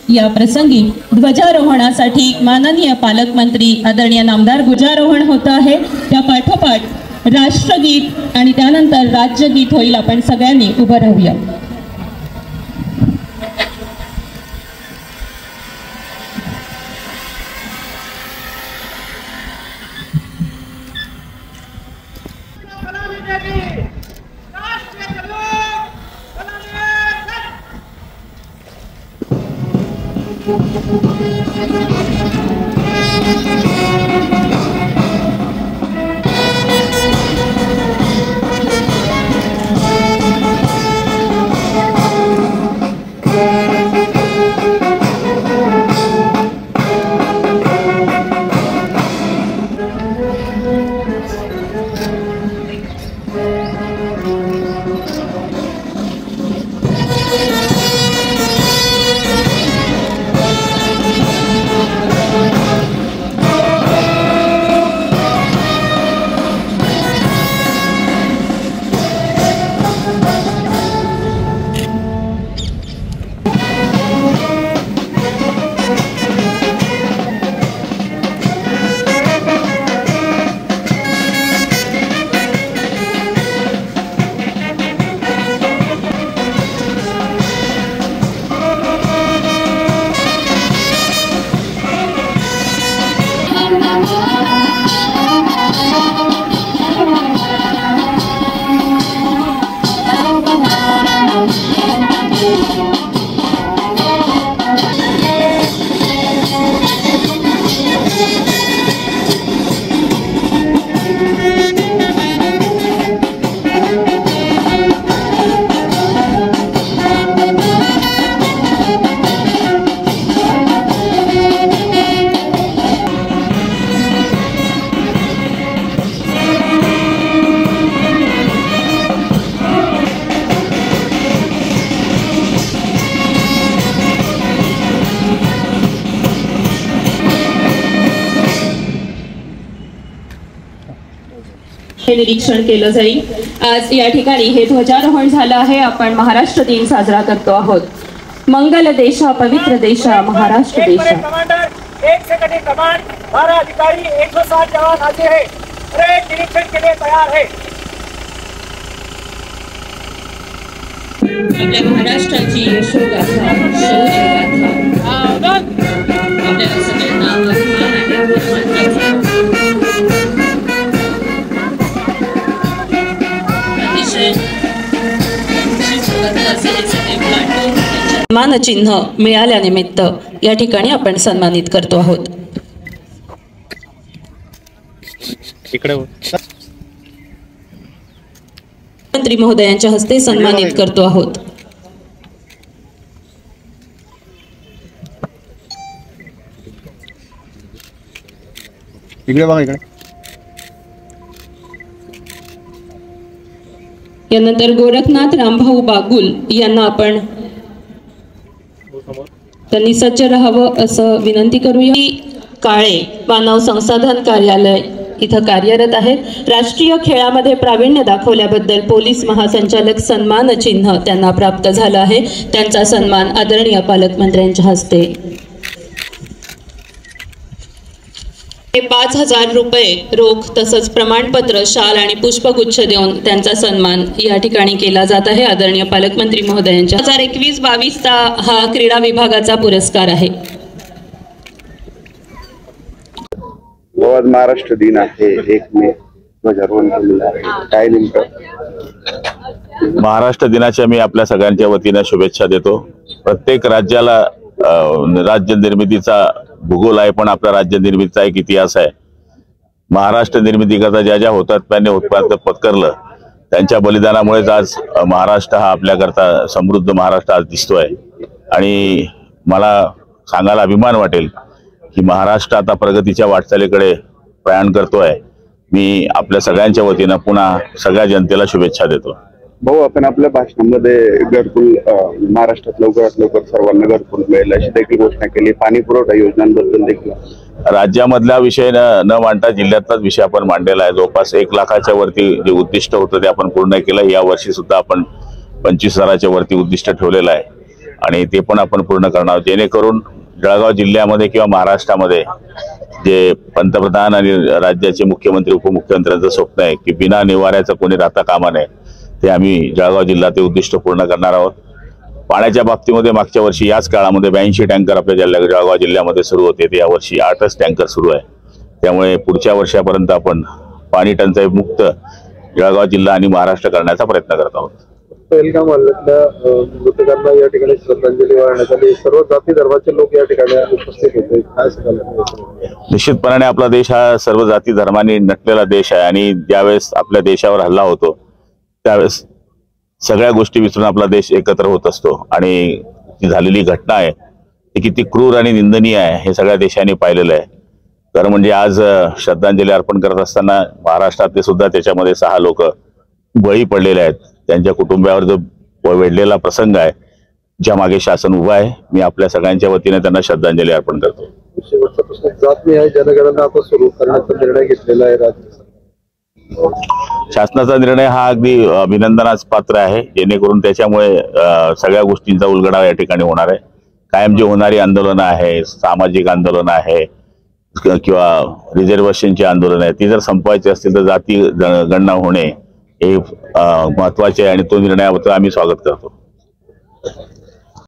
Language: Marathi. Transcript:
या प्रसंगी ध्वजारोहणासाठी माननीय पालकमंत्री आदरणीय नामदार ध्वजारोहण होत आहे। त्या पाठोपाठ राष्ट्रगीत आणि त्यानंतर राज्यगीत होईल। आपण सगळ्यांनी उभं राहूया। निरीक्षण केलं जाईल। आज या ठिकाणी हे ध्वजारोहण झालं आहे। आपण महाराष्ट्र दिन साजरा करतो आहोत। मंगल देशा पवित्र देशा महाराष्ट्र देशा। कमांडर 1 सेकंड कमांड 12 अधिकारी 160 जवान हाजिर है। परेड निरीक्षण के लिए तैयार है। आपल्या महाराष्ट्राची यशोगाथा शौर्यगाथा आपल्या सगळ्यांना अभिमान आहे। मानचिन्ह मिळाल्यानिमित्त या ठिकाणी आपण सन्मानित करतो आहोत। मंत्री महोदयांच्या हस्ते सन्मानित करतो आहोत। यानंतर गोरखनाथ रामभाऊ बागुल यांना आपण त्यांनी सज्ज राहावं असं विनंती करूया। काळे मानव संसाधन कार्यालय इथं कार्यरत आहेत। राष्ट्रीय खेळामध्ये प्रावीण्य दाखवल्याबद्दल पोलीस महासंचालक सन्मान चिन्ह त्यांना प्राप्त झालं आहे। त्यांचा सन्मान आदरणीय पालकमंत्र्यांच्या हस्ते 5000 रुपये रोख तसंच प्रमाणपत्र शाल आणि पुष्पगुच्छ देऊन त्यांचा सन्मान या ठिकाणी केला जात आहे। आदरणीय पालकमंत्री महोदयांच्या 2021-22 चा हा क्रीडा विभागाचा पुरस्कार आहे। आज महाराष्ट्र दिन आहे। 1 मे 2022 आहे। काय नेमकं महाराष्ट्र दिनाच्या मी आपल्या सगळ्यांच्या वतीने शुभेच्छा देतो। प्रत्येक राज्याला राज्य निर्मितीचा भूगोल आहे, पण आपल्या राज्य निर्मितीचा एक इतिहास आहे। महाराष्ट्र निर्मितीकरता ज्या ज्या हुतात्म्यांनी उत्पादन पत्करलं त्यांच्या बलिदानामुळेच आज महाराष्ट्र हा आपल्याकरता समृद्ध महाराष्ट्र आज दिसतोय। आणि मला सांगायला अभिमान वाटेल की महाराष्ट्र आता प्रगतीच्या वाटचालीकडे प्रयाण करतोय। मी आपल्या सगळ्यांच्या वतीने पुन्हा सगळ्या जनतेला शुभेच्छा देतो। भाऊ, आपण आपल्या भाषणामध्ये घरकुल महाराष्ट्रात लवकरात लवकर सर्वांना घरकुल मिळेल अशी देखील घोषणा केली। पाणी पुरवठा योजनांबद्दल देखील राज्यामधला विषय न मांडता जिल्ह्यातलाच विषय आपण मांडलेला आहे। जवळपास 1 लाखाच्या वरती जे उद्दिष्ट होतं ते आपण पूर्ण केलं। या वर्षी सुद्धा आपण 25,000च्या वरती उद्दिष्ट ठेवलेलं आहे। आणि ते पण आपण पूर्ण करणार आहोत, जेणेकरून जळगाव जिल्ह्यामध्ये किंवा महाराष्ट्रामध्ये जे पंतप्रधान आणि राज्याचे मुख्यमंत्री उपमुख्यमंत्र्यांचं स्वप्न आहे की बिना निवाऱ्याचं कोणी राहता कामा नये, ते आम्ही जळगाव जिल्हा ते उद्दिष्ट पूर्ण करणार आहोत. पाण्याच्या बाबतीमध्ये मागच्या वर्षी याच काळामध्ये 82 टँकर आपल्या जळगाव जिल्ह्यामध्ये सुरू होते, ते यावर्षी 8च टँकर सुरू आहे. त्यामुळे पुढच्या वर्षापर्यंत आपण पाणी टंचाई मुक्त जळगाव जिल्हा आणि महाराष्ट्र करण्याचा प्रयत्न करत आहोत. पहलगाम हल्ल्यातल्या मृतकांना या ठिकाणी श्रद्धांजली वाहण्यात आली. सर्व जाती धर्माचे लोक या ठिकाणी उपस्थित होते. काय सांगाल? निश्चितपणे आपला देश हा सर्व जाती धर्मांनी नटलेला देश आहे आणि ज्यावेळेस आपल्या देशावर हल्ला होतो त्यावेळेस सगळ्या गोष्टी विसरून आपला देश एकत्र होत असतो आणि जी झालेली घटना आहे ती किती क्रूर आणि निंदनीय आहे हे सगळ्या देशांनी पाहिलेलं आहे. तर म्हणजे आज श्रद्धांजली अर्पण करत असताना महाराष्ट्रातले सुद्धा त्याच्यामध्ये 6 लोक बळी पडलेले आहेत. त्यांच्या कुटुंबावर जो वेढलेला प्रसंग आहे, ज्या मागे शासन उभा आहे, मी आपल्या सगळ्यांच्या वतीने त्यांना श्रद्धांजली अर्पण करतो. शेवटचा प्रश्न, जातनिहाय जनगणना आता सुरू करण्याचा निर्णय घेतलेला आहे राज्य सरकारने. शासनाचा निर्णय हा अगदी अभिनंदनास पात्र आहे, जेणेकरून त्याच्यामुळे सगळ्या गोष्टींचा उलगडा या ठिकाणी होणार आहे. कायम जी होणारी आंदोलनं आहे, सामाजिक आंदोलनं आहे किंवा रिझर्वेशनची आंदोलन आहे, ती जर संपवायची असतील तर जाती गणना होणे हे महत्वाचे आहे आणि तो निर्णयाबद्दल आम्ही स्वागत करतो.